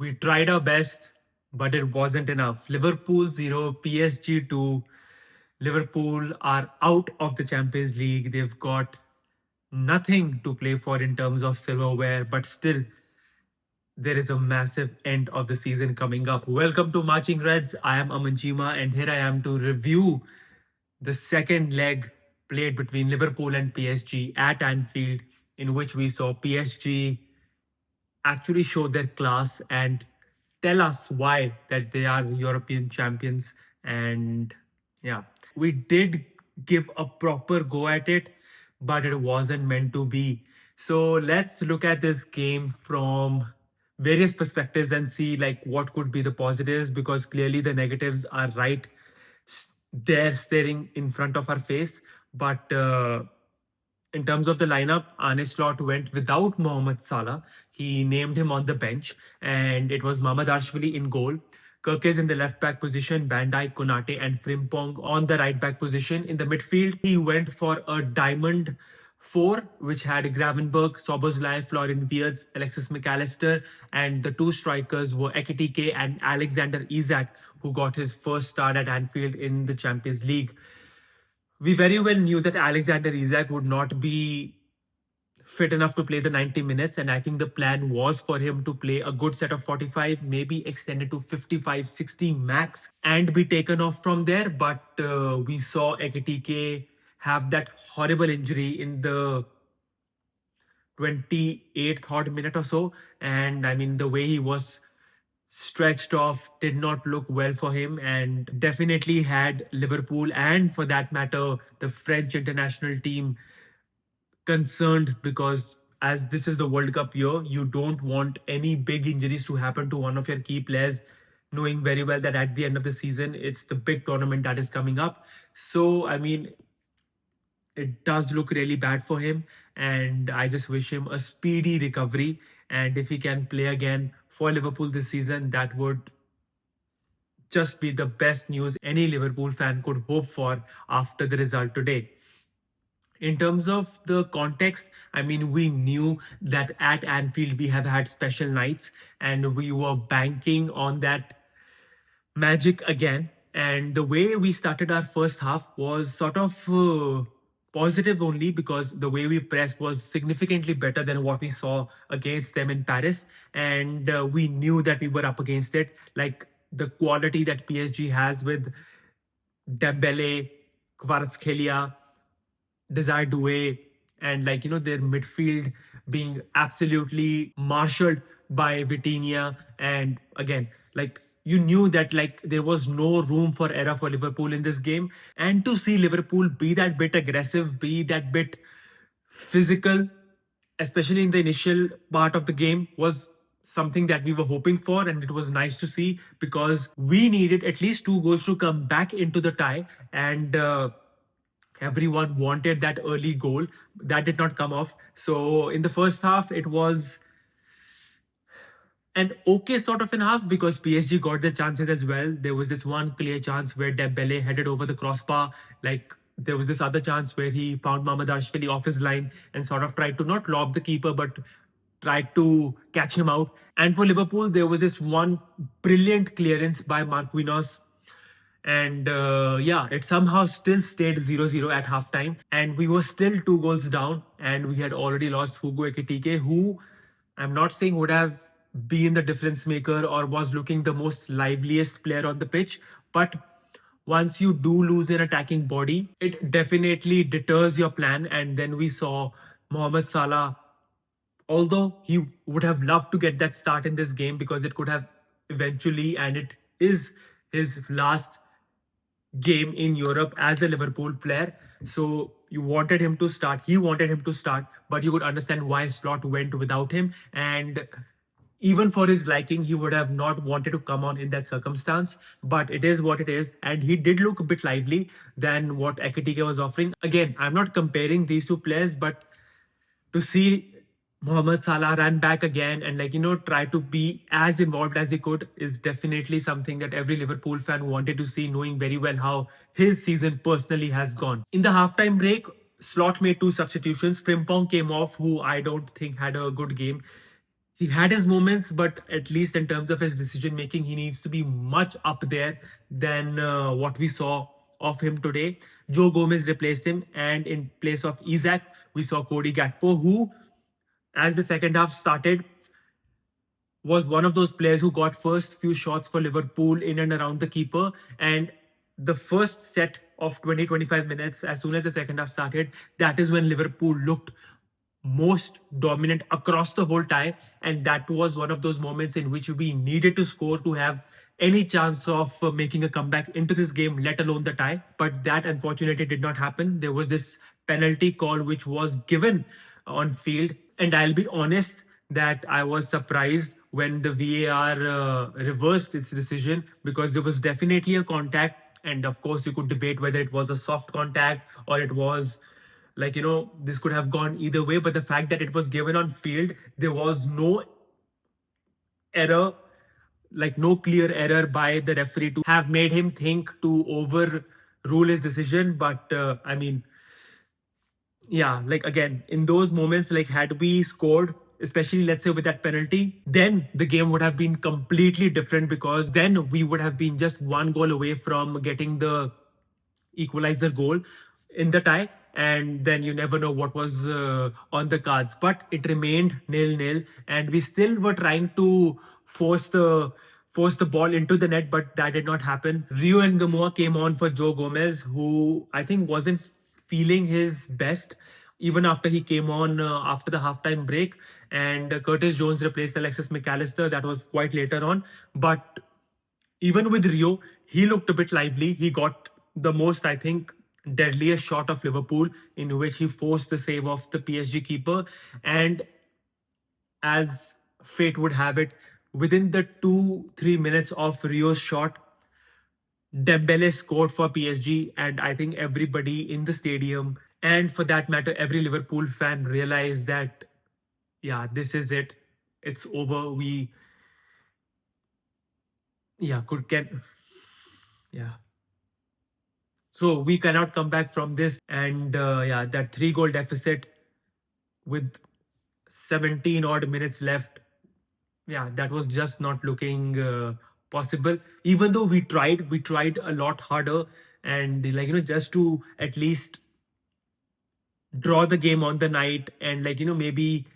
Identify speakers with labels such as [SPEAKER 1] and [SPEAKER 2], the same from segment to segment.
[SPEAKER 1] We tried our best, but it wasn't enough. Liverpool 0, PSG 2. Liverpool are out of the Champions League. They've got nothing to play for in terms of silverware, but still, there is a massive end of the season coming up. Welcome to Marching Reds. I am Amanjima, and here I am to review the second leg played between Liverpool and PSG at Anfield, in which we saw PSG actually show their class and tell us why that they are European champions. And yeah, we did give a proper go at it, but it wasn't meant to be. So let's look at this game from various perspectives and see like what could be the positives, because clearly the negatives are right there staring in front of our face. But in terms of the lineup, Arne Slot went without Mohamed Salah. He named him on the bench, and it was Mamadashvili in goal. Kirkes in the left back position, Van Dijk, Konate, and Frimpong on the right back position. In the midfield, he went for a diamond four, which had Gravenberg, Soboslai, Florian Wirtz, Alexis McAllister, and the two strikers were Ekitike and Alexander Isak, who got his first start at Anfield in the Champions League. We very well knew that Alexander Isak would not be fit enough to play the 90 minutes, and I think the plan was for him to play a good set of 45, maybe extended to 55, 60 max, and be taken off from there. But we saw Ekitike have that horrible injury in the 28th odd minute or so, and I mean the way he was stretched off did not look well for him, and definitely had Liverpool and, for that matter, the French international team concerned, because as this is the World Cup year, you don't want any big injuries to happen to one of your key players, knowing very well that at the end of the season, it's the big tournament that is coming up. So, I mean, it does look really bad for him, and I just wish him a speedy recovery. And if he can play again for Liverpool this season, that would just be the best news any Liverpool fan could hope for after the result today. In terms of the context, I mean, we knew that at Anfield we have had special nights, and we were banking on that magic again. And the way we started our first half was sort of positive only, because the way we pressed was significantly better than what we saw against them in Paris. And we knew that we were up against it. Like the quality that PSG has with Dembele, Kvaratskhelia, Desire Doué, and like, you know, their midfield being absolutely marshaled by Vitinha. And again, like, you knew that like there was no room for error for Liverpool in this game. And to see Liverpool be that bit aggressive, be that bit physical, especially in the initial part of the game, was something that we were hoping for. And it was nice to see, because we needed at least two goals to come back into the tie. And everyone wanted that early goal. That did not come off. So in the first half, it was an okay sort of an half, because PSG got the chances as well. There was this one clear chance where Dembele headed over the crossbar. Like, there was this other chance where he found Mamadashvili off his line and sort of tried to not lob the keeper, but tried to catch him out. And for Liverpool, there was this one brilliant clearance by Marquinhos. And yeah, it somehow still stayed 0-0 at halftime. And we were still 2 goals down. And we had already lost Hugo Ekitike, who I'm not saying would have been the difference maker or was looking the most liveliest player on the pitch. But once you do lose an attacking body, it definitely deters your plan. And then we saw Mohamed Salah, although he would have loved to get that start in this game, because it could have eventually, and it is his last game in Europe as a Liverpool player. So you wanted him to start. He wanted him to start, but you could understand why Slot went without him. And even for his liking, he would have not wanted to come on in that circumstance. But it is what it is. And he did look a bit lively than what Ekitike was offering. Again, I'm not comparing these two players, but to see Mohamed Salah run back again and, like, you know, try to be as involved as he could is definitely something that every Liverpool fan wanted to see, knowing very well how his season personally has gone. In the halftime break, Slot made two substitutions. Frimpong came off, who I don't think had a good game. he had his moments, but at least in terms of his decision making, he needs to be much up there than what we saw of him today. Joe Gomez replaced him, and in place of Isaac, we saw Cody Gakpo, who, as the second half started, was one of those players who got first few shots for Liverpool in and around the keeper. And the first set of 20-25 minutes, as soon as the second half started, that is when Liverpool looked most dominant across the whole tie. And that was one of those moments in which we needed to score to have any chance of making a comeback into this game, let alone the tie. But that unfortunately did not happen. There was this penalty call which was given on field. And I'll be honest that I was surprised when the VAR reversed its decision, because there was definitely a contact. And of course, you could debate whether it was a soft contact or it was like, this could have gone either way. But the fact that it was given on field, there was no error, like no clear error by the referee to have made him think to overrule his decision. But I mean, yeah, like again, in those moments, like had we scored, especially let's say with that penalty, then the game would have been completely different, because then we would have been just one goal away from getting the equalizer goal in the tie. And then you never know what was on the cards. But it remained nil-nil, and we still were trying to force the force the ball into the net, but that did not happen. Rio and Gamoa came on for Joe Gomez, who I think wasn't feeling his best even after he came on after the halftime break. And Curtis Jones replaced Alexis McAllister. That was quite later on. But even with Rio, he looked a bit lively. He got the most, I think, deadliest shot of Liverpool, in which he forced the save of the PSG keeper. And as fate would have it, within the 2-3 minutes of Rio's shot, Dembele scored for PSG. And I think everybody in the stadium, and for that matter, every Liverpool fan, realized that, yeah, this is it. It's over. We, yeah, could get, yeah. So we cannot come back from this. And yeah, that 3 goal deficit with 17 odd minutes left, yeah, that was just not looking possible. Even though we tried a lot harder, and like, just to at least draw the game on the night, and like, maybe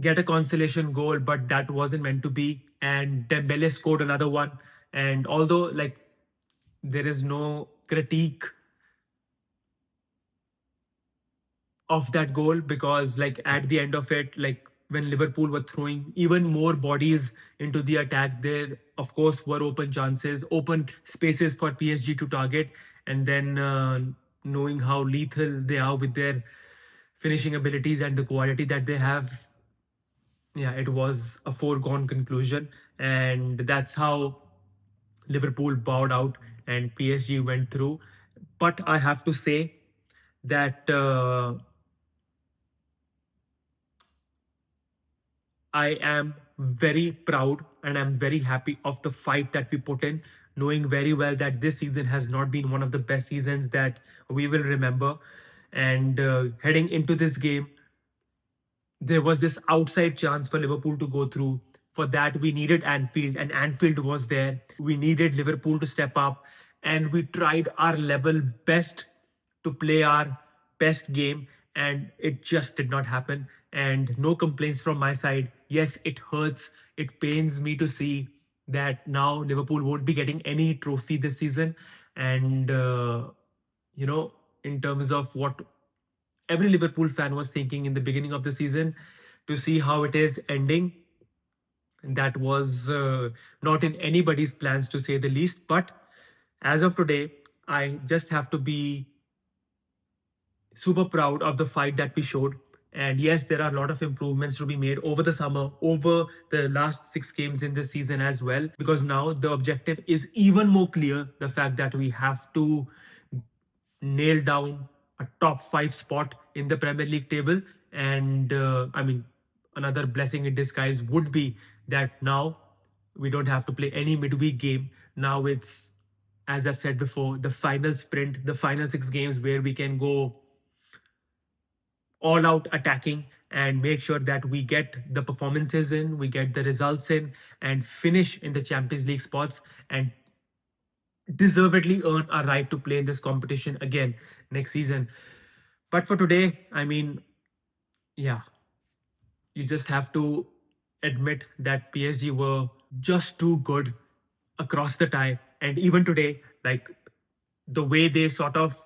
[SPEAKER 1] get a consolation goal, but that wasn't meant to be. And Dembele scored another one. And although, like, there is no critique of that goal, because like at the end of it, like when Liverpool were throwing even more bodies into the attack, there of course were open chances, open spaces for PSG to target. And then knowing how lethal they are with their finishing abilities and the quality that they have, yeah, it was a foregone conclusion. And that's how Liverpool bowed out and PSG went through. But I have to say that I am very proud and I'm very happy of the fight that we put in, knowing very well that this season has not been one of the best seasons that we will remember. And heading into this game, there was this outside chance for Liverpool to go through. For that, we needed Anfield, and Anfield was there. We needed Liverpool to step up, and we tried our level best to play our best game, and it just did not happen. And no complaints from my side. Yes, it hurts. It pains me to see that now Liverpool won't be getting any trophy this season. And, in terms of what every Liverpool fan was thinking in the beginning of the season, to see how it is ending, that was not in anybody's plans, to say the least. But as of today, I just have to be super proud of the fight that we showed. And yes, there are a lot of improvements to be made over the summer, over the last 6 games in this season as well, because now the objective is even more clear. The fact that we have to nail down a top 5 spot in the Premier League table. And I mean, another blessing in disguise would be that now we don't have to play any midweek game. Now it's, as I've said before, the final sprint, the final 6 games where we can go all out attacking and make sure that we get the performances in, we get the results in, and finish in the Champions League spots and deservedly earn a right to play in this competition again next season. But for today, I mean, yeah, you just have to admit that PSG were just too good across the tie. And even today, like the way they sort of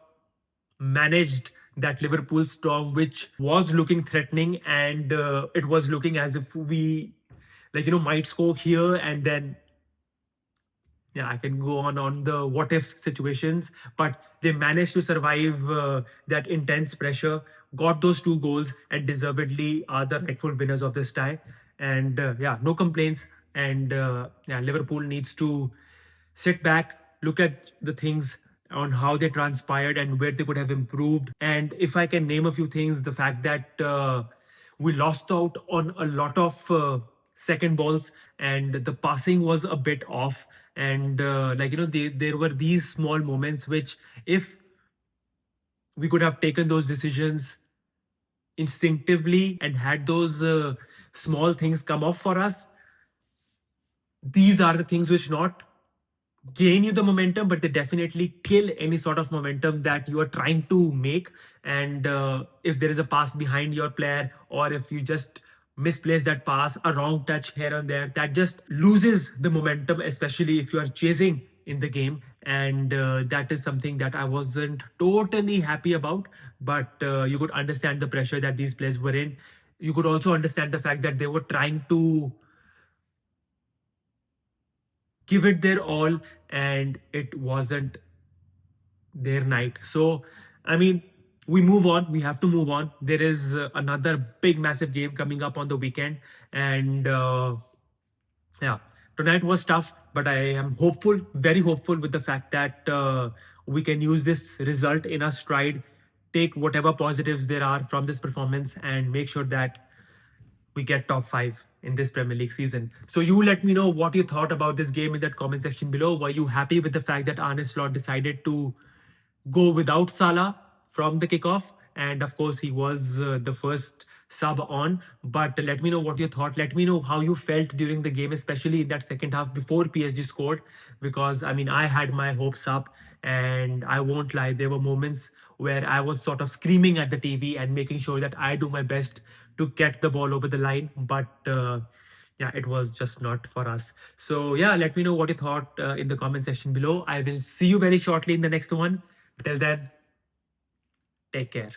[SPEAKER 1] managed that Liverpool storm, which was looking threatening, and it was looking as if we, like, might score here, and then yeah, I can go on the what if situations, but they managed to survive that intense pressure, got those two goals, and deservedly are the rightful winners of this tie. And yeah, no complaints. And yeah, Liverpool needs to sit back, look at the things on how they transpired and where they could have improved. And if I can name a few things, the fact that we lost out on a lot of second balls, and the passing was a bit off. And there were these small moments which, if we could have taken those decisions instinctively and had those small things come off for us, these are the things which not gain you the momentum, but they definitely kill any sort of momentum that you are trying to make. And if there is a pass behind your player, or if you just misplace that pass, a wrong touch here and there, that just loses the momentum, especially if you are chasing in the game. And that is something that I wasn't totally happy about. But you could understand the pressure that these players were in. You could also understand the fact that they were trying to give it their all, and it wasn't their night. So, I mean, we move on. We have to move on. There is another big, massive game coming up on the weekend. And yeah, tonight was tough, but I am hopeful, very hopeful, with the fact that we can use this result in our stride, take whatever positives there are from this performance, and make sure that we get top five in this Premier League season. So you let me know what you thought about this game in that comment section below. Were you happy with the fact that Arne Slot decided to go without Salah from the kickoff? And of course, he was the first sub on. But let me know what you thought. Let me know how you felt during the game, especially in that second half before PSG scored. Because I mean, I had my hopes up, and I won't lie, there were moments where I was sort of screaming at the TV and making sure that I do my best to get the ball over the line. But yeah, it was just not for us. So yeah, let me know what you thought in the comment section below. I will see you very shortly in the next one. Till then, take care.